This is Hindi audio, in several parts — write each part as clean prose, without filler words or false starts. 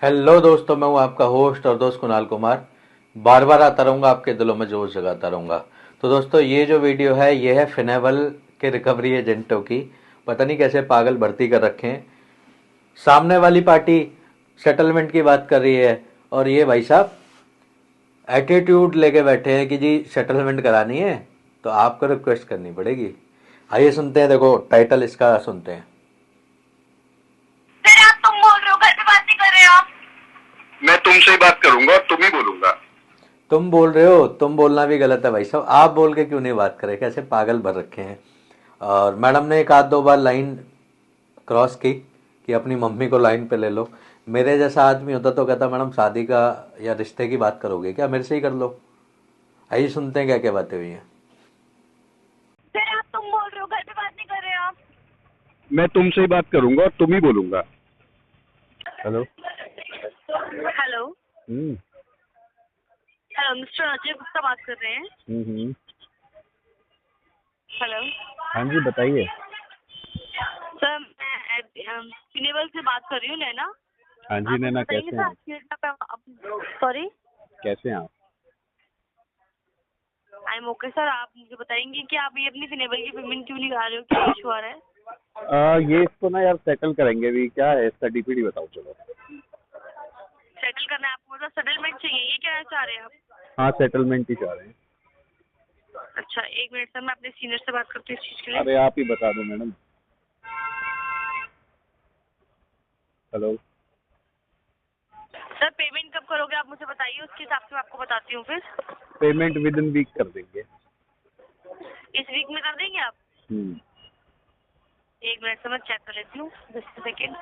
हेलो दोस्तों, मैं हूं आपका होस्ट और दोस्त कुणाल कुमार। बार बार आता रहूंगा, आपके दिलों में जोश जगाता रहूंगा। तो दोस्तों, ये जो वीडियो है ये है फिनेबल के रिकवरी एजेंटों की। पता नहीं कैसे पागल भर्ती कर रखे हैं। सामने वाली पार्टी सेटलमेंट की बात कर रही है और ये भाई साहब एटीट्यूड लेके बैठे हैं कि जी सेटलमेंट करानी है तो आपको रिक्वेस्ट करनी पड़ेगी। आइए सुनते हैं, देखो टाइटल इसका सुनते हैं। सर आप तुम बोल रहे हो, घर पे बात नहीं कर रहे हो आप। मैं तुमसे ही बात करूंगा और तुम ही बोलूंगा। तुम बोल रहे हो, तुम बोलना भी गलत है भाई साहब। आप बोल के क्यों नहीं बात करें? कैसे पागल भर रखे हैं। और मैडम ने एक आध दो बार लाइन क्रॉस की कि अपनी मम्मी को लाइन पे ले लो। मेरे जैसा आदमी होता तो कहता मैडम शादी का या रिश्ते की बात करोगे क्या, मेरे से ही कर लो। आइए सुनते हैं क्या क्या बातें हुई हैं। सर आप तुम बोल रहे हो, घर पे बात नहीं कर रहे हो आप। मैं तुमसे ही बात करूंगा और तुम ही बोलूंगा। हेलो। हेलो। हम्म। हेलो, मिस्टर अजय गुप्ता बात कर रहे हैं। हम्म। हेलो। हाँ जी, बताइए। सर मैं फिनेबल से बात कर रही हूँ, नैना। हाँ जी आप मुझे नैना, बताएंगे कैसे सर हैं आप? आपकी सॉरी। कैसे हैं आप? I am okay sir. आप मुझे बताएंगे कि आप ये अपनी फिनेबल की पेमेंट क्यों नहीं करा रहे हो, क्या इशू आ रहा है। ये इसको ना यार सेटल करेंगे अभी। क्या है इसका डीपीडी बताओ चलो। सेटल करना है आपको, मतलब सेटलमेंट चाहिए, ये क्या चाह रहे हैं आप। हाँ, सेटलमेंट ही चाह रहे हैं। अच्छा एक मिनट सर, मैं अपने सीनियर से बात करती हूँ इस चीज़ के लिए। अरे आप ही बता दो मैडम। हेलो। सर पेमेंट कब करोगे आप मुझे बताइए, उसके हिसाब से मैं आपको बताती हूँ फिर। पेमेंट विद इन वीक कर देंगे। इस वीक में कर देंगे आप। हम्म। एक मिनट से मैं चेक कर लेती हूँ, जस्ट सेकेंड।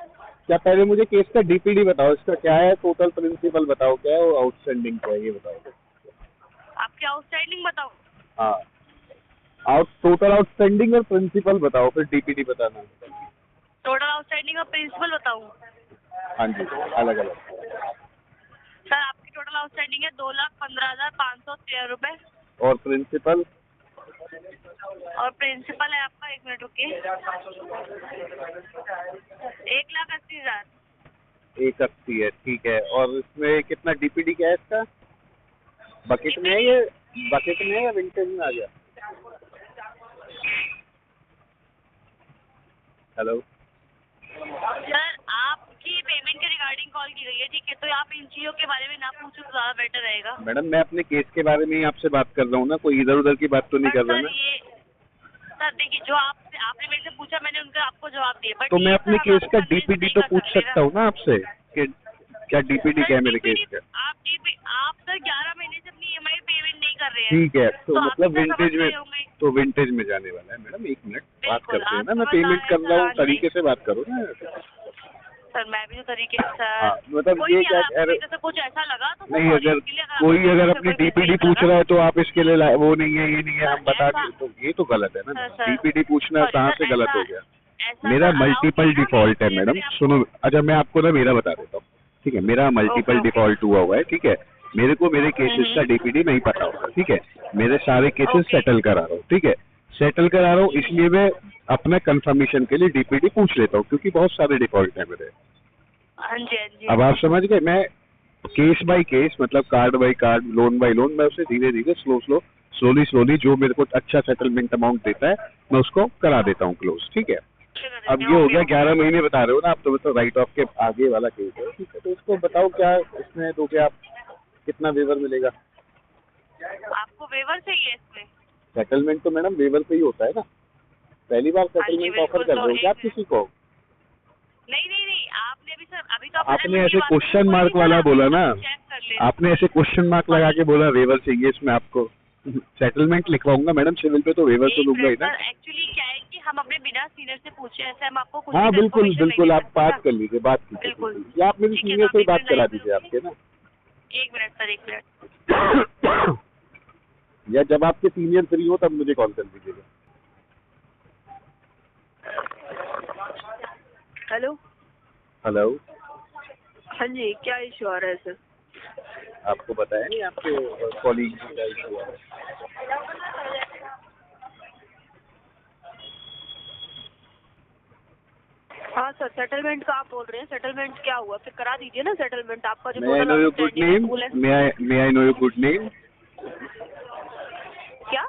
क्या पहले मुझे केस का डीपीडी बताओ, इसका क्या है, टोटल प्रिंसिपल बताओ क्या है, और आउटस्टैंडिंग क्या है ये बताओ। आपके आउटस्टैंडिंग बताओ। हाँ, टोटल आउटस्टैंडिंग और प्रिंसिपल बताओ, फिर डीपीडी बताना। टोटल आउटस्टैंडिंग और प्रिंसिपल बताऊँ। हाँ जी, अलग अलग। सर आपकी टोटल आउटस्टैंडिंग है 2,15,513 रुपये। और प्रिंसिपल? और प्रिंसिपल है आपका, एक मिनट रुकिए, 1,80,000। 180 है, ठीक है। और इसमें कितना डीपीडी क्या है इसका? बकेट में है डीपीडी ये? बकेट में है या विंटेज में आ गया? हेलो। सर आपकी पेमेंट के रिगार्डिंग कॉल की गई है, ठीक है, तो आप इन चीज़ों के बारे में ना पूछो तो ज़्यादा बेटर रहेगा। मैडम मैं अपने केस के बारे में ही आपसे बात कर रहा हूँ ना, कोई इधर उधर की बात तो नहीं बट कर रहा सर ना। ये, सर देखिए, जो आपने मेरे से पूछा मैंने उनका आपको जवाब दिया, तो बट मैं ये अपने सर हम केस आपको का कन्विंस डीपीडी नहीं तो कर पूछ सकते ना। सकता हूँ ना आपसे कि क्या डीपीडी सर क्या है मेरे केस डीपीडी, का? आप सर 11 महीने से अपनी ईएमआई पेमेंट नहीं कर रहे हैं, ठीक है, तो तो आप ही मतलब सर समझ विंटेज में, रहे होंगे। तो विंटेज में जाने वाला है। मैडम एक मिनट बात बिल्कुल करते हैं आप ना, मैं समझदार पेमेंट हैं कर सर, रहा हूँ, हाँ जी। तरीके से बात करो ना। सर मैं भी तो तरीके से हाँ, सर। मतलब कोई ये नहीं, क्या अगर आपको अरे, मेरी तरफ से कुछ ऐसा लगा तो सर नहीं, सॉरी अगर उसके लिए, अगर आपको कोई मेरी अगर तरफ से अपनी कोई डीपीडी मिस्टेक पूछ लगा। रहा है तो आप इसके लिए वो नहीं है, ये नहीं है, सर हम बता ऐसा, दिए तो ये तो गलत है ना। सर सर डीपीडी पूछना सॉरी कहाँ सर, से गलत ऐसा हो गया? ऐसा मेरा सर अलाउ नहीं मल्टीपल है ना, मैं डिफॉल्ट है इसलिए मैडम, मैंने आपको। सुनो। अच्छा मैं आपको ना मेरा बता देता हूँ, ठीक है। मेरा ओके मल्टीपल ओके। डिफॉल्ट हुआ है, ठीक है। मेरे को मेरे केसेस का डीपीडी नहीं पता होता, ठीक है। मेरे सारे केसेस ओके। सेटल करा रहा हूँ, ठीक है। सेटल करा रहा हूँ, इसलिए मैं अपना कंफर्मेशन के लिए डीपीडी पूछ लेता हूँ, क्योंकि बहुत सारे डिफॉल्ट है मेरे। हाँ जी हाँ जी हाँ अब आप जी। समझ गए। मैं केस बाय केस, मतलब card by card, loan by loan, मैं उसे धीरे धीरे स्लोली स्लोली जो मेरे को अच्छा सेटलमेंट अमाउंट देता है मैं उसको करा देता हूँ क्लोज, ठीक है। कर अब देते हैं, ये हो ओके गया, ओके। 11 महीने बता रहे हो ना आप, तो मतलब राइट ऑफ के आगे वाला केस है, ठीक है। तो इसको बताओ क्या इसमें दोगे आप, कितना वेवर मिलेगा? आपको वेवर चाहिए इसमें। सेटलमेंट तो मैडम वेवर पे ही होता है ना। पहली बार हाँ जी सेटलमेंट ऑफर बिल्कुल, कर तो रहे हो क्या एक आप किसी मिनट। को? नहीं नहीं नहीं, आपने अभी सर, अभी तो आप आपने सेटलमेंट की ऐसे बात कर रहे हो, क्वेश्चन कोई नहीं मार्क सर, वाला अभी बोला ना, अभी चेक कर ले। आपने ऐसे क्वेश्चन मार्क लगा सॉरी, के बोला वेवर चाहिए इसमें आपको। सेटलमेंट लिखवाऊंगा मैडम, सिविल पे तो वेवर तो एक दूंगा मिनट ही ना। सर, एक्चुअली क्या है कि हम अपने बिना सीनियर से पूछे ऐसे हम आपको कुछ भी हाँ बिल्कुल कंफर्मेशन नहीं बिल्कुल, दे आप सकते बात ना। कर लीजिए, बात कीजिए बिल्कुल। बिल्कुल, या आप मेरी ठीक है, सीनियर तो से आप ही एक बात मिनट करा लाइन पे दीजिए रुकिए। आपके ना। एक मिनट सर, एक मिनट। या जब आपके सीनियर फ्री हो तब मुझे कॉल कर दीजिएगा। हेलो। हेलो। हाँ जी, क्या इशू आ रहा है सर? आपको बताया नहीं आपके कॉलीग का इशू है? हाँ सर, सेटलमेंट का आप बोल रहे हैं, सेटलमेंट क्या हुआ फिर करा दीजिए ना सेटलमेंट। आपका जो May I know your good name? May I know your good name? क्या?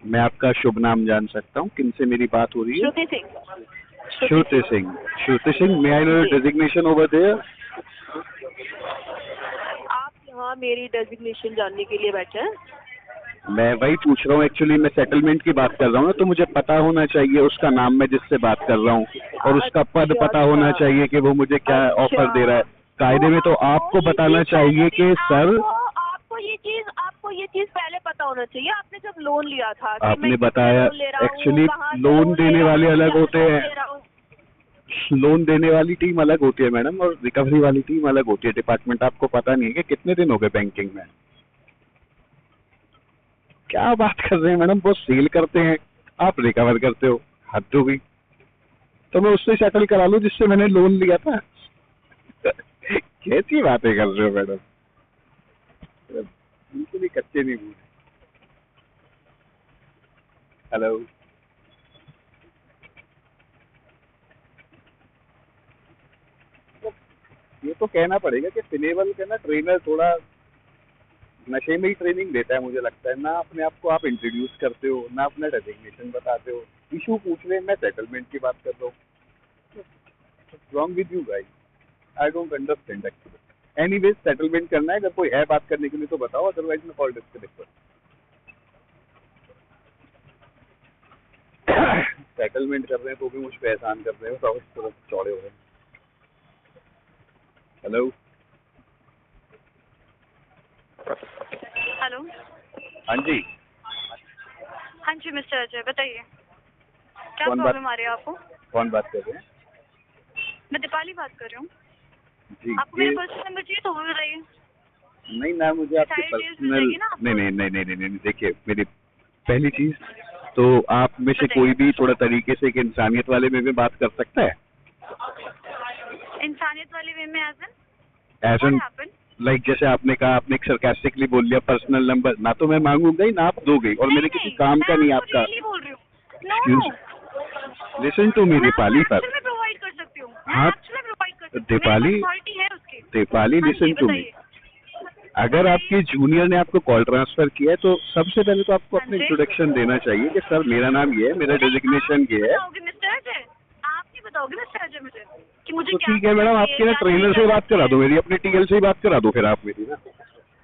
मैं आपका शुभ नाम जान सकता हूँ? किनसे मेरी बात हो रही है? श्रुति सिंह। श्रुति सिंह। श्रुति Singh, may I know your designation over there? आप यहाँ मेरी डेजिग्नेशन जानने के लिए बैठे हैं? मैं वही पूछ रहा हूँ, एक्चुअली मैं सेटलमेंट की बात कर रहा हूँ ना, तो मुझे पता होना चाहिए उसका नाम, मैं जिससे बात कर रहा हूँ, और उसका पद पता होना चाहिए कि वो मुझे क्या ऑफर दे रहा है। कायदे में तो आपको बताना चाहिए कि सर, आपको ये चीज पहले पता होना चाहिए। आपने जब लोन लिया था कि आपने मैं बताया, लोन ले रहा हूँ, एक्चुअली कहाँ से लोन ले देने रहा वाले हूँ, अलग क्या होते लोन हैं, ले रहा हूँ। लोन देने वाली टीम अलग होती है मैडम, और रिकवरी वाली टीम अलग होती है। डिपार्टमेंट आपको पता नहीं है कि कितने दिन हो गए बैंकिंग में? क्या बात कर रहे हैं मैडम, वो सेल करते हैं, आप रिकवर करते हो, हद हो गई। तो मैं उससे सेटल करा लूं जिससे मैंने लोन लिया था। कैसी बातें कर रहे हो मैडम, बिल्कुल ही कच्चे नहीं हुए। हेलो, ये तो कहना पड़ेगा कि फिनेबल का ना ट्रेनर थोड़ा नशे में ही ट्रेनिंग देता है, मुझे लगता है। ना अपने आप को आप इंट्रोड्यूस करते हो, ना अपना डेजिग्नेशन बताते हो। इशू पूछ रहे हैं, मैं सेटलमेंट की बात कर रहा हूँ। Wrong with you guys, I don't understand actually. Anyways, settlement करना है, अगर कोई है बात करने के लिए तो बताओ, अदरवाइज मैं कॉल डिस्कनेक्ट कर। सेटलमेंट कर रहे हैं तो भी मुझ पे एहसान कर रहे हो, सब चौड़े हो रहे हैं। Hello hello. हाँ जी, हाँ जी मिस्टर अजय, बताइए क्या कौन प्रॉब्लम आ रही है आपको? कौन बात कर रहे हैं? मैं दीपाली बात कर रही हूँ। जी, आपको मेरा पर्सनल नंबर चाहिए तो वो भी बताइए। नहीं ना, मुझे आपके सारी डिटेल्स पर्सनल, मिल जाएगी ना आपको? नहीं, देखिए, मेरी पहली चीज तो आप में से बताइए। कोई भी थोड़ा तरीके से एक इंसानियत वाले में भी बात कर सकता है। इंसानियत वाले वे में एज एन लाइक जैसे आपने कहा, आपने एक सरकास्टिकली बोल दिया पर्सनल नंबर, ना तो मैं मांगूंगा ही, ना आप दोगे, और मेरे किसी काम का नहीं आपका। बोल रही हूँ। लिसन टू मी दीपाली पर। प्रोवाइड कर सकती हूँ। हाँ, दीपाली लिसन टू मी। अगर आपके जूनियर ने आपको कॉल ट्रांसफर किया है तो सबसे पहले तो आपको अपने इंट्रोडक्शन देना चाहिए कि सर मेरा नाम ये है, मेरा डेजिग्नेशन ये है। मिस्टर अजय, आप नहीं बताओगे मिस्टर अजय मुझे कि मुझे तो क्या ठीक है मैडम, आपके ना ट्रेनर से बात करा दो मेरी, अपने टीएल से ही बात करा दो फिर आप मेरी ना।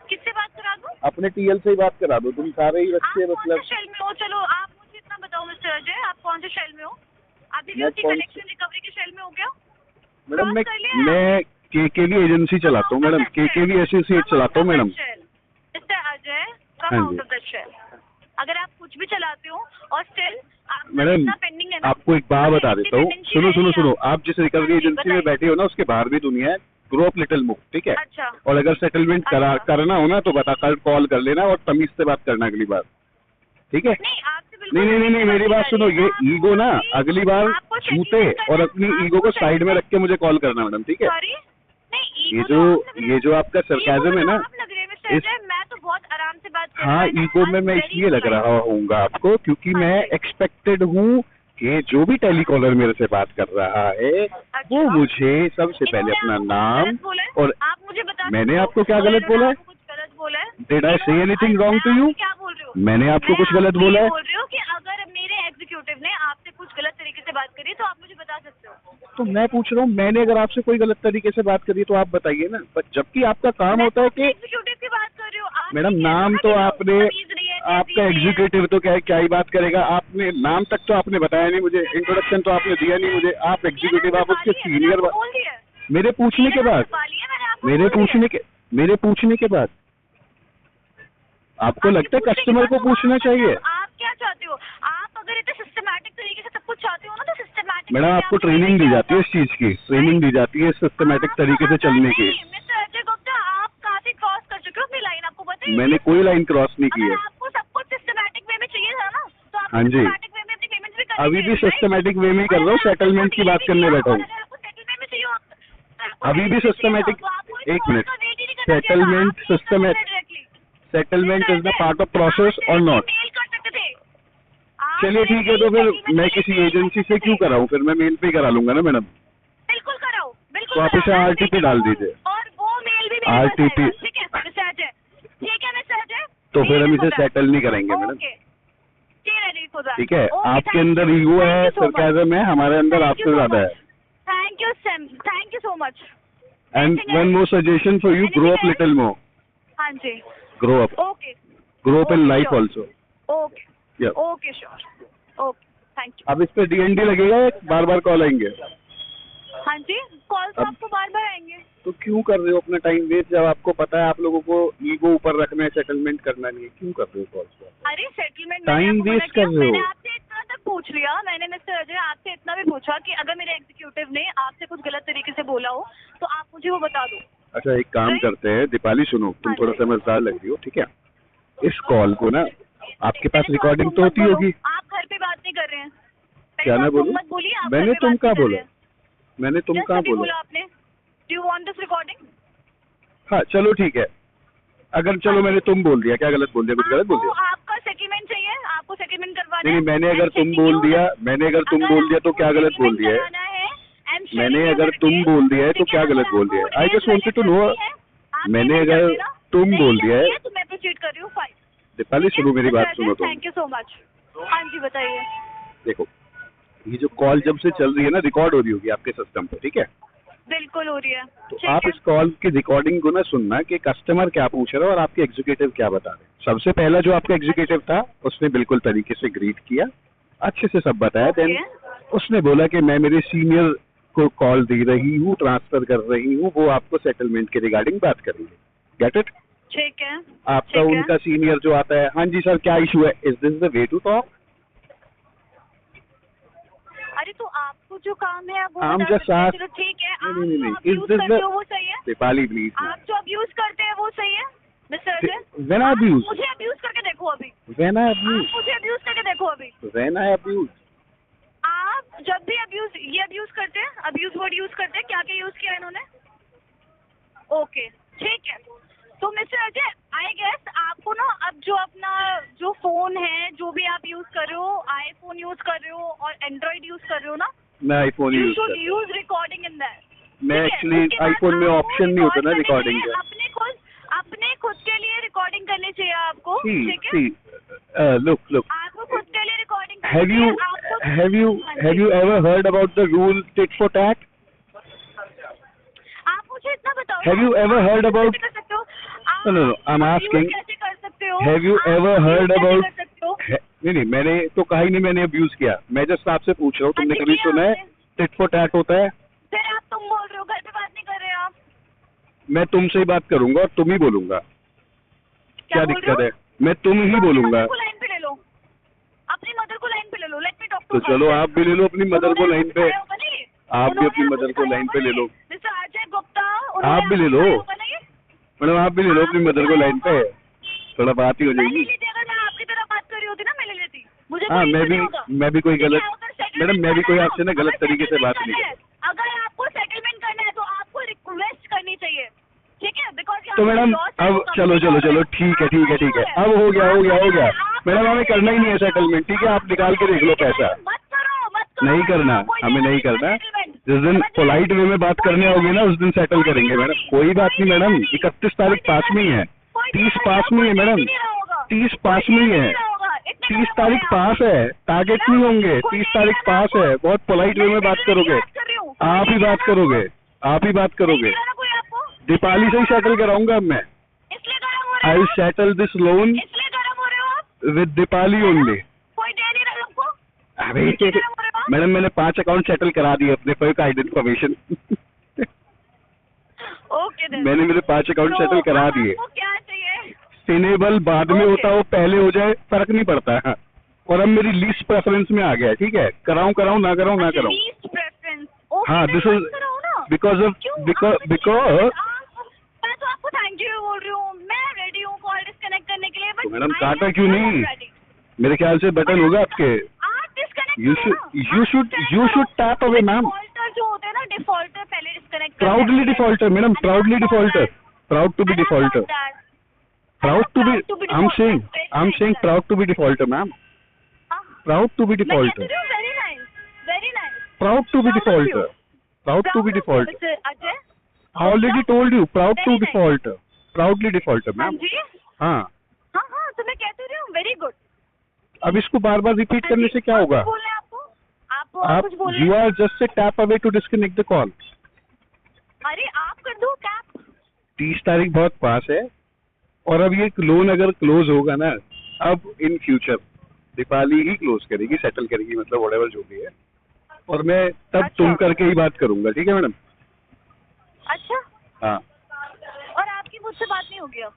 किससे बात करा दूं? अपने टीएल से ही बात करा दो, तुम सारे ही आप बच्चे कौन मतलब। से शेल में हो? चलो आप मुझे इतना बताओ मिस्टर अजय, आप कौन से शेल में हो? आप मैं कौन- कलेक्शन रिकवरी के शेल में हो क्या? मैडम Cross कर लिया मैं केकेवी एजेंसी चलाता हूँ मैडम, केकेवी एसोसिएट चलाता हूँ मैडम। मिस्टर अजय, हाँ कम जी। Out of the shell. अगर आप कुछ भी चलाते हो और स्टिल मैडम पेंडिंग है ना, आपको एक बात बता देता हूँ, सुनो, आप जिस रिकवरी हाँ जी, एजेंसी में बताइए। बैठे हो ना, उसके बाहर भी दुनिया है। ग्रो अप लिटिल मूव, ठीक है? अच्छा। और अगर सेटलमेंट करना हो ना तो बता, कल कॉल कर लेना और तमीज से बात करना अगली बार, ठीक है? नहीं आपसे बिल्कुल नहीं, मेरी बात सुनो, ये ईगो ना अगली बार आपको जूते और अपनी ईगो को साइड में रख के मुझे कॉल करना मैडम, ठीक है? सॉरी नहीं, ये जो आपका सरकाज़म है ना, मैं तो बहुत आराम से बात कर हाँ, ईगो में मैं इसलिए लग रहा हूँगा आपको क्योंकि मैं एक्सपेक्टेड हूँ कि जो भी टेलीकॉलर मेरे से बात कर रहा है वो मुझे सबसे पहले अपना नाम और आप मुझे बता, मैंने आपको क्या गलत बोला है? कुछ गलत बोला है? Did I say anything wrong to you? क्या बोल रहे हो? मैंने आपको कुछ गलत बोला है? बोल रही हूँ कि अगर मेरे एग्जीक्यूटिव ने आपसे कुछ गलत तरीके से बात करी तो आप मुझे बता सकते हो। तो मैं पूछ रहा हूँ, मैंने अगर आपसे कोई गलत तरीके से बात करी तो आप बताइए ना, पर जबकि आपका काम होता है कि एग्जीक्यूटिव की बात कर रही हो आप। मैडम नाम तो आपने, आपका एग्जीक्यूटिव तो क्या ही बात करेगा, आपने नाम तक तो आपने बताया नहीं मुझे, इंट्रोडक्शन तो आपने दिया नहीं मुझे। आप एग्जीक्यूटिव, आप उसके सीनियर। मेरे पूछने के बाद आपको लगता है कस्टमर को पूछना चाहिए? आप क्या चाहते हो? आप अगर इतने सिस्टमैटिक तरीके से सब कुछ चाहते हो ना तो सिस्टमैटिक। मैडम आपको ट्रेनिंग दी जाती है इस चीज की, ट्रेनिंग दी जाती है सिस्टमैटिक तरीके से चलने की। मिस्टर अजय गुप्ता, आप कहाँ से क्रॉस कर चुके हो अपनी लाइन, आपको पता है? मैंने कोई लाइन क्रॉस नहीं की है। अगर आपको सब कुछ सिस्टमैटिक वे में चाहिए था ना तो आप हाँ जी, सिस्टमैटिक वे में अपनी पेमेंट भी करनी अभी भी चाहिए, सिस्टमैटिक वे में ही कर रहा हूँ, सेटलमेंट की बात करने बैठा हूँ। अभी भी सिस्टमैटिक, एक minute, settlement systematic, settlement is the part of process और नॉट? चलिए ठीक है, तो फिर मैं किसी एजेंसी से क्यों कराऊँ, फिर मैं मेल पे करा लूंगा ना मैडम। बिल्कुल तो आप इसे बताना, RTP ठीक है, डाल दीजिए। और वो मेल भी मेरे पास RTP आएगा, ठीक है मिस्टर अजय, ठीक है मिस्टर अजय। तो फिर हम इसे ठीक है, सेटल नहीं करेंगे madam, okay, ready for that. ठीक है। Okay, आपके thank अंदर you. ईगो Thank है, you so much. सरकाज़म है, हमारे अंदर Thank आपसे you so ज्यादा है। much. Thank you, Sam. Thank you so much. And Anything one else? More suggestion for you, grow Anything up else? Little more, हाँ जी, grow up okay, in life sure. Also. Okay, okay, sure. Okay, thank you. अब इस पे DND लगेगा, बार बार कॉल आएंगे। हाँ जी, कॉल तो अब- आपको बार बार आएंगे। तो क्यों कर रहे हो अपना टाइम वेस्ट, जब आपको पता है आप लोगों को ईगो ऊपर रखना है, सेटलमेंट करना नहीं है, क्यों कर रहे हो कॉल्स को? अरे सेटलमेंट Time waste कर रहे हो। मैंने आपसे इतना तक पूछ लिया, मैंने मिस्टर अजय आपसे इतना भी पूछा कि अगर मेरे एग्जीक्यूटिव ने आपसे कुछ गलत तरीके से बोला हो तो आप मुझे वो बता दो। अच्छा एक काम Right? करते हैं दीपाली, सुनो, तुम हाँ थोड़ा जी। समझदार लग रही हो, ठीक है। इस कॉल को ना, आपके पास पहले रिकॉर्डिंग तुम तो मत होती बोलो, होगी। आप घर पे बात नहीं कर रहे हैं। पहले क्या तो ना आप तुम बोलूं? मत बोलिए, आप मैंने घर पे तुम बात कहाँ नहीं कर बोला? रहे हैं। मैंने तुम Just कहाँ अभी बोला? बोला आपने। Do you want this recording? हाँ चलो ठीक है, अगर चलो हाँ मैंने जी। तुम बोल दिया, क्या गलत बोल दिया, कुछ गलत बोल आपको दिया? आपका सेटलमेंट चाहिए, आपको सेटलमेंट करवाना नहीं है। मैंने अगर I'm तुम checking बोल you दिया, with- मैंने अगर तुम अगर बोल दिया तो आपको क्या गलत बोल settlement दिया है? कराना है, I'm sharing मैंने you अगर with तुम it, बोल दिया है तो ठीक क्या है, गलत अगर बोल आपको दिया है? I details just wanted to पहले know, करनी है, आप मैंने payment अगर कर देना। तुम नहीं बोल दिया है, करनी तो मैं प्रोसीड कर रही हूँ, फाइन। दीपाली सुनो मेरी बात सुनो तुम। Thank you so much. हाँ जी बताइए। देखो ये जो कॉल जब से चल रही है ना, रिकॉर्ड हो रही होगी आपके सिस्टम पे, ठीक है। बिल्कुल हो रही है, तो ठीक आप है। इस कॉल की रिकॉर्डिंग को ना सुनना कि कस्टमर क्या पूछ रहा है और आपके एग्जीक्यूटिव क्या बता रहे हैं। सबसे पहला जो आपका एग्जीक्यूटिव था उसने बिल्कुल तरीके से ग्रीट किया, अच्छे से सब बताया। देन उसने बोला कि मैं मेरे सीनियर को कॉल दे रही हूँ, ट्रांसफर कर रही हूँ, वो आपको सेटलमेंट के रिगार्डिंग बात करेंगे। Get it? ठीक है, आपका ठीक है। उनका सीनियर जो आता है, हाँ जी सर क्या इशू है, is this the way to talk? अरे तो आपको जो काम है आप वो I'm बता just सकते हैं, ask- चलो ठीक है। आप नहीं, जो नहीं, abuse is this करते the- हो वो सही है, दीपाली प्लीज। आप जो अब्यूज करते हैं वो सही है मिस्टर अजय। When I आप abuse? मुझे अब्यूज करके देखो अभी, When I आप abuse? मुझे अब्यूज करके देखो अभी। When I abuse? आप जब भी अब्यूज, ये अब्यूज करते हैं, अब्यूज वर्ड यूज करते हैं, क्या क्या यूज किया इन्होंने? ओके ठीक है। तो मिस्टर अजय आई गेस आपको ना अब जो अपना जो फोन है, जो भी आप यूज कर रहे हो, आईफोन यूज कर रहे हो और एंड्रॉइड यूज कर रहे हो ना, मैं आईफोन यू यूज शुड करता हूँ। Use recording in that. मैं एक्चुअली आईफोन में ऑप्शन नहीं होता ना रिकॉर्डिंग का। अपने खुद के लिए रिकॉर्डिंग करनी चाहिए आपको, See, ठीक है? see, look. आपको खुद के लिए recording Have you ever heard about the rule tit for tat? आप मुझे इतना बताओ। Have you ever heard about- कैसे कर सकते हो? आप No, I'm abuse asking, कैसे कर सकते हो? have you आप ever abuse heard कैसे about- कर सकते हो? नहीं मैंने तो कहा ही नहीं मैंने अब्यूज किया, मैं जस्ट आपसे पूछ रहा हूँ, तुमने अच्छा, कभी किया सुना है आपने? टिट फॉर टैट होता है? फिर आप तुम बोल रहे हो, घर पे बात नहीं कर रहे आप। मैं तुमसे ही बात करूंगा और तुम ही बोलूंगा, क्या बोल रहे दिक्कत हो? है? मैं तुम ही तो बोलूंगा। अपनी मदर को लाइन पे ले लो, अपनी मदर को लाइन पे ले लो। लेट मी टॉक तो टू चलो आप भी ले लो अपनी मदर को लाइन पे, आप भी अपनी मदर को लाइन पे ले लो। मिस्टर अजय गुप्ता, आप भी ले लो मैडम, आप भी ले लो अपनी मदर को लाइन पे, थोड़ा बात ही हो मैं ले जाएगी। लेती, अगर मैं आपकी तरह बात कर रही होती ना मैं ले लेती। मुझे हाँ कोई मैं इशू भी नहीं होगा। मैं भी कोई ठीक है, गलत, अगर settlement मैडम मैं भी कोई करना है आपसे ना तो- गलत अगर तरीके से बात settlement नहीं करना करता। है, अगर आपको सेटलमेंट करना है तो आपको रिक्वेस्ट करनी चाहिए, ठीक है? बिकॉज तो मैडम अब चलो ठीक है, अब हो गया मैडम, हमें करना ही नहीं है सेटलमेंट, ठीक है? आप निकाल के देख लो पैसा, मत करो नहीं करना, हमें नहीं करना। जिस दिन पोलाइट वे में बात करने होगी ना उस दिन सेटल करेंगे मैडम, कोई बात नहीं मैडम। 31 तारीख पास में ही है, 30 पास में ही है मैडम, 30 पास में ही है, 30 तारीख पास है, टारगेट नहीं होंगे, 30 तारीख पास है। बहुत पोलाइट वे में बात करोगे, आप ही बात करोगे, दीपाली से ही सेटल कराऊंगा अब मैं। इसलिए गरम हो रहे आई हो, विल सेटल दिस लोन इसलिए गरम हो रहे हो आप, विद दीपाली ओनली। कोई दे नहीं रहा हमको। अरे मैडम मैंने 5 अकाउंट सेटल करा दिए अपने फॉर का इन्फॉर्मेशन। ओके देन, मैंने मेरे 5 अकाउंट सेटल करा दिए। आपको क्या चाहिए? सिनेबल बाद में होता हो पहले हो जाए फर्क नहीं पड़ता है, और अब मेरी लीस्ट प्रेफरेंस में आ गया है, ठीक है? कराऊं ना कराऊं लीस्ट प्रेफरेंस। ओके हाँ, this is because of because मैं तो आपको थैंक यू बोल रही हूँ, मैं रेडी हूँ कॉल डिस्कनेक्ट करने के लिए, बट तो मैडम काटा क्यों नहीं? मेरे ख्याल से बटन होगा आपके, आप disconnect you should tap away ma'am. Defaulter जो होते हैं ना, डिफॉल्टर पहले disconnect proudly defaulter madam, proudly defaulter, proud to be defaulter, proud to be I'm saying proud to be defaulter ma'am, proud to be defaulter, very nice, proud to be defaulter। Proud to be default. Mister Ajay I already told you, proud to नहीं, नहीं। default. Proudly default, हाँ मैम. जी हाँ. हाँ हाँ तो मैं कहती रही हूँ वेरी गुड। अब इसको बार बार रिपीट करने से क्या होगा? बोल रहे हैं आपको आप और आप कुछ बोल रहे you हैं? are just a tap away to disconnect the call. अरे आप कर दो टैप। 30 तारीख बहुत पास है और अब ये लोन अगर क्लोज होगा ना, अब in future Deepali he close करेगी, सेटल करेगी, मतलब व्हाटएवर जो भी है, और मैं तब अच्छा। तुम करके ही बात करूंगा, ठीक है मैडम? अच्छा हाँ. और आपकी मुझसे बात नहीं होगी अब,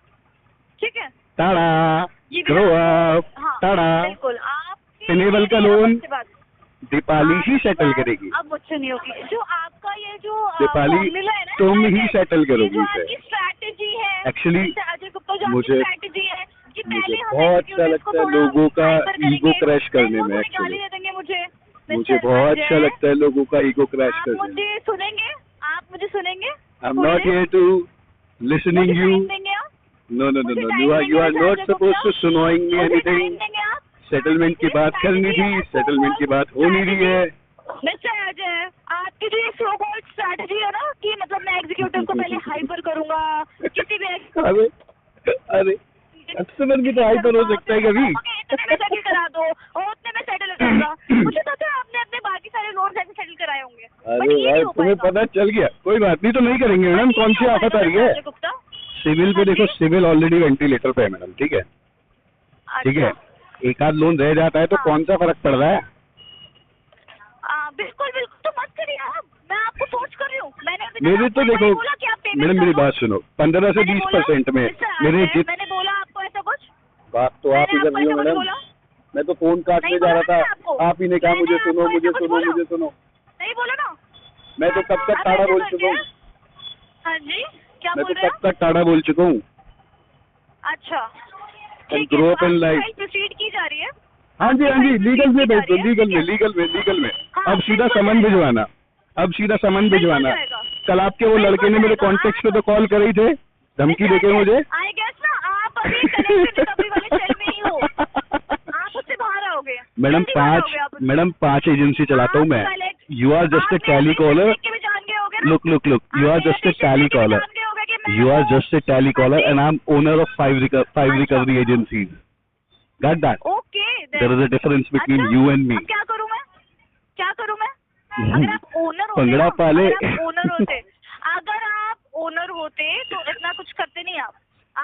ठीक है? टाड़ा, ये भी ग्रो आप- अप, हाँ टाड़ा. बिल्कुल आप Enable का लोन दीपाली ही सेटल बात करेगी. अब मुझसे नहीं होगी। जो आपका ये जो दीपाली formula है ना, तुम ही ये सेटल करोगी जो इसे. आपकी स्ट्रैटेजी है Actually, मिस्टर अजय गुप्ता, जो मुझे- आपकी स्ट्रैटेजी है कि पहले मुझे हम बहुत executives अच्छा लगता को है थोड़ा लोगों का hyper करेंगे, ईगो क्रैश करने then वो में. थोड़ी गाली एक्चुअली दे देंगे मुझे। मुझे मिस्टर बहुत अजय, अच्छा लगता है लोगों का ईगो क्रैश आप करने में. मुझे सुनेंगे? आप मुझे सुनेंगे? आई एम थोड़ी नॉट देर? हियर टू लिसनिंग मुझे यू. time देंगे आप? नो नो नो मुझे नो, time you are देंगे not mister Ajay supposed to Gupta? सुनोइंग मी मुझे time एनीथिंग. देंगे आप? सेटलमेंट की बात करनी थी, सेटलमेंट की बात हो नहीं रही है. मिस्टर अजय, आपकी जो ये सो कॉल्ड स्ट्रैटेजी है ना कि मतलब मैं एग्जीक्यूटिव को पहले हाइपर करूंगा किसी भी अरे अरे कस्टमर भी तो हाइपर हो सकता है कभी. इतने में सेटल करा दो और उतने में सेटल हो जाएगा। मुझे पता है आपने अपने बाकी सारे लोन्स ऐसे सेटल कराए होंगे, बट अरे ये भाई नहीं हो तुम्हें पाएगा। पता चल गया, कोई बात नहीं, तो नहीं करेंगे मैडम. ये कौन नहीं सी हो आफत आ पाएगा, रही है? मिस्टर अजय गुप्ता। सिविल पे हाँ देखो, जी। सिविल ऑलरेडी वेंटिलेटर पे है मैडम, ठीक है? ठीक है, एक आध लोन रह जाता है तो हाँ। कौन सा फर्क पड़ रहा है? बिल्कुल बिल्कुल, तो मत करिए आप, मैं आपको फोर्स कर रही हूँ। मैंने अभी तक मेरे आपको तो एक बार देखो बोला कि आप payment मैडम, कर मेरी दो। बात सुनो. 15 से मैंने 20% में मिस्टर मेरे अजय, मैंने बोला आपको ऐसा कुछ? बात तो आप ही मैंने कर रही हो आपको ऐसा मैडम. कुछ बोला? मैं तो फोन काटने नहीं जा रहा बोला मैंने था, आपको। आप ही ने कहा मैंने मुझे सुनो, आपको मुझे ऐसा कुछ सुनो, बोला? मुझे सुनो. नहीं बोला ना? मैं तो कब तक आप टाड़ा ऐसे बोल करके- चुका हूँ. हाँ जी, क्या मैं बोल तो रहे कब तक टाड़ा बोल चुका हूँ. हैं? अच्छा And grow up in life. Proceed की जा रही है। हाँ जी हाँ जी, लीगल में भेज दो, लीगल में, ठीक है। लीगल में. हाँ, अब सीधा बिल्कुल समन जाएगा। भिजवाना, अब सीधा समन बिल्कुल भिजवाना. जाएगा। कल आपके वो बिल्कुल लड़के ने मेरे जाएगा। कॉन्टेक्ट पे तो कॉल कर ही थे, धमकी देके मुझे. आई गेस ना आप अभी कलेक्शन रिकवरी वाले सेल में ही हो, आप उससे बाहर आओगे। मैडम जल्दी बाहर आओगे आप उससे। मैडम 5 एजेंसी चलाता हूँ मैं. आप collect- you are just a आप टैली मेरे कॉलर. देख के भी जान गए होगे ना? Look, you आप are मेरे just a देख के tally भी caller. जान गए होगे कि मैं You are हूँ। just a tally caller हाँ जी। and I'm owner of 5 recovery agencies. Got that? Okay There is a difference between अच्छा, you and me. अब क्या करूँ मैं? अगर आप ओनर होते पंगड़ा ना, पाले. अगर आप ओनर होते तो इतना कुछ करते नहीं आप.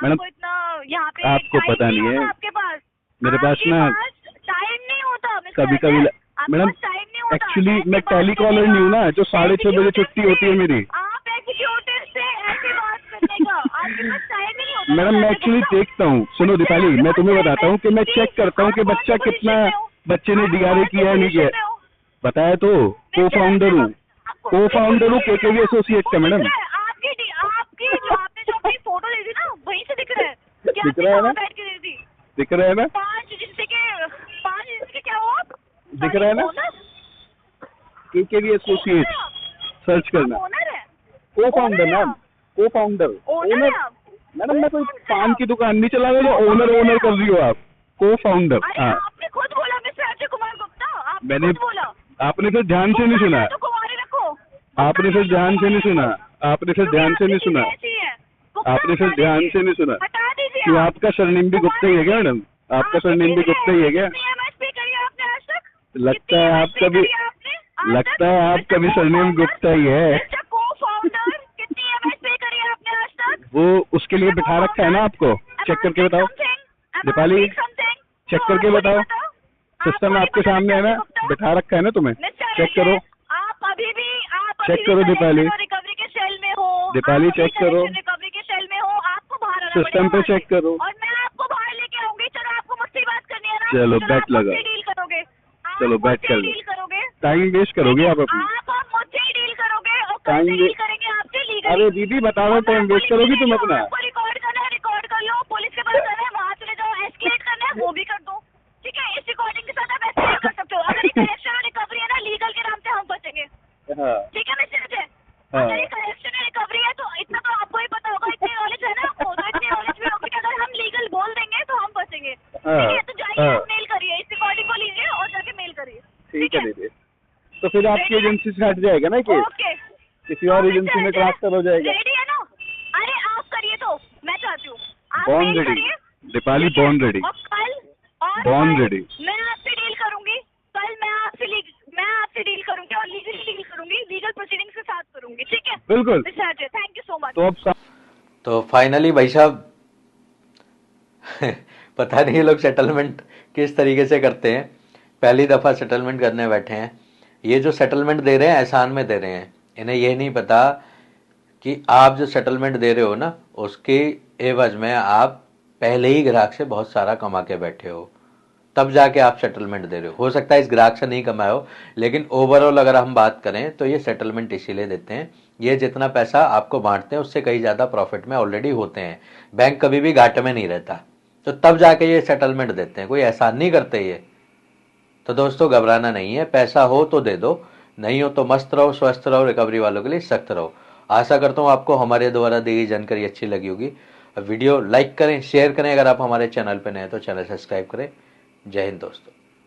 मैडम, आपको इतना यहाँ पे आपको time पता नहीं होता है. आपके पास. मेरे पास आपके ना टाइम नहीं होता मिस्टर कभी अजय. आपके मैडम, पास time नहीं होता. एक्चुअली ऐसी मैं बात टेली करने कॉलर का. नहीं हूँ ना, जो 6:30 बजे छुट्टी होती है मेरी. आप एग्जीक्यूटिव से ऐसी बात करने का आपके पास टाइम नहीं होता. मैडम मैं एक्चुअली देखता हूँ, सुनो दीपाली, मैं तुम्हें बताता हूँ कि मैं चेक करता हूँ कि बच्चा कितना, बच्चे ने डीआरए किया है नहीं किया. बताया तो, को फाउंडर हूँ केकेवी एसोसिएट का मैडम. आपकी जो आपने जो अपनी फोटो दी थी ना, वहीं से दिख रहा है कि दिख आपने रहा है ना? कहाँ बैठ के दी थी. दिख रहा है ना? 5 एजेंसी के क्या हो आप? दिख रहा है ना? केकेवी एसोसिएट सर्च करना. ओनर है? को फाउंडर मैम, को फाउंडर. ओनर है आप? मैडम मैं कोई पान की दुकान नहीं चला रहा, जो ओनर कर रही हो आप. को फाउंडर. अरे हाँ, आपने खुद बोला मिस्टर अजय कुमार गुप्ता, आपने मैंने खुद बोला. आपने फिर ध्यान से नहीं सुना. तो कुमारी रखो. आपने फिर ध्यान से नहीं सुना. आपने फिर ध्यान से नहीं सुना. आपने फिर ध्यान से नहीं सुना. हटा दीजिए. क्यों आपका सरनेम भी गुप्ता ही है क्या मैडम? आपका सरनेम भी गुप्ता ही है क्या? एमएसपी करी आपने आज तक? लगता है आपका भी, लगता है आपका भी सरनेम गुप्ता ही है. को-फाउंडर कितनी एमएसपी करी आपने आज तक? वो उसके लिए बिठा रखा है ना आपको. चेक करके बताओ दीपाली, चेक करके बताओ. सिस्टम आपके सामने है ना, बिठा रखा है ना तुम्हें. चेक करो, आप अभी भी चेक करो दीपाली. रिकवरी के सेल में हो. दीपाली, आप अभी चेक करो. रिकवरी के सेल में हो. आपको बाहर आना सिस्टम पे पड़ेगा चेक करो. और मैं आपको बाहर लेके आऊंगी. चलो आपको मुझसे बात करनी है ना. चलो, चलो, bet आप लगाओ. मुझसे डील करोगे. चलो, आप bet मुझसे कर लो. डील करोगे. टाइम वेस्ट करोगे आप अपनी. आप मुझसे ही डील करोगे और कल Time से डील वे- करेंगे आपसे लीगली. अरे दीदी बता रहा हूँ, टाइम वेस्ट करोगी तुम अपना. आपको रिकॉर्ड करना है, रिकॉर्ड कर लो. पुलिस के पास जाना है, वहाँ चले जाओ. एस्केलेट करना है, वो भी कर दो. ठीक है, इस रिकॉर्डिंग के साथ आप ऐसे कर सकते हो. अगर ये करेक्शन और रिकवरी है ना, लीगल के नाम से हम बचेंगे. हाँ. ठीक है मिस्टर अजय? हाँ. अगर ये करेक्शन और रिकवरी है तो इतना तो आपको ही पता होगा. इतनी नॉलेज है ना आपको, तो इतनी नॉलेज भी होगी कि अगर हम लीगल बोल देंगे तो हम बचेंगे. हाँ. ठीक है, तो जाइए हाँ. आप मेल करिए. इस रिकॉर्डिंग को लीजिए और जाके मेल करिए. ठीक है दीदी. तो फिर आपकी एजेंसी से हट जाएगा ना केस. ओके. किसी और एजेंसी में ट्रांसफर हो जाएगा। रेडी है ना? अरे आप करिए तो मैं चाहती हूँ आप Born मेल ready. करिए, दीपाली ठीक है? born ready. और कल Born ready. मैं आपसे डील करूंगी, कल मैं आपसे डील करूंगी और लीगली डील करूंगी, लीगल प्रोसीडिंग्स के साथ करूंगी, ठीक है? बिल्कुल। Mister Ajay, thank you so much. तो अब तो फाइनली भाई साहब पता नहीं ये लोग सेटलमेंट किस तरीके से करते हैं, पहली दफ़ा सेटलमेंट करने बैठे हैं। ये जो सेटलमेंट दे रहे हैं एहसान में दे रहे हैं, इन्हें ये नहीं पता कि आप जो सेटलमेंट दे रहे हो ना उसके एवज में आप पहले ही ग्राहक से बहुत सारा कमा के बैठे हो, तब जाके आप सेटलमेंट दे रहे हो सकता है इस ग्राहक से नहीं कमाए हो, लेकिन ओवरऑल अगर हम बात करें तो ये सेटलमेंट इसीलिए देते हैं, ये जितना पैसा आपको बांटते हैं उससे कहीं ज़्यादा प्रॉफिट में ऑलरेडी होते हैं, बैंक कभी भी घाटे में नहीं रहता, तो तब जाके ये सेटलमेंट देते हैं, कोई एहसान नहीं करते ये। तो दोस्तों घबराना नहीं है, पैसा हो तो दे दो, नहीं हो तो मस्त रहो, स्वस्थ रहो, रिकवरी वालों के लिए सख्त रहो। आशा करता हूँ आपको हमारे द्वारा दी गई जानकारी अच्छी लगी होगी। वीडियो लाइक करें, शेयर करें, अगर आप हमारे चैनल पर नए हैं तो चैनल सब्सक्राइब करें। जय हिंद दोस्तों।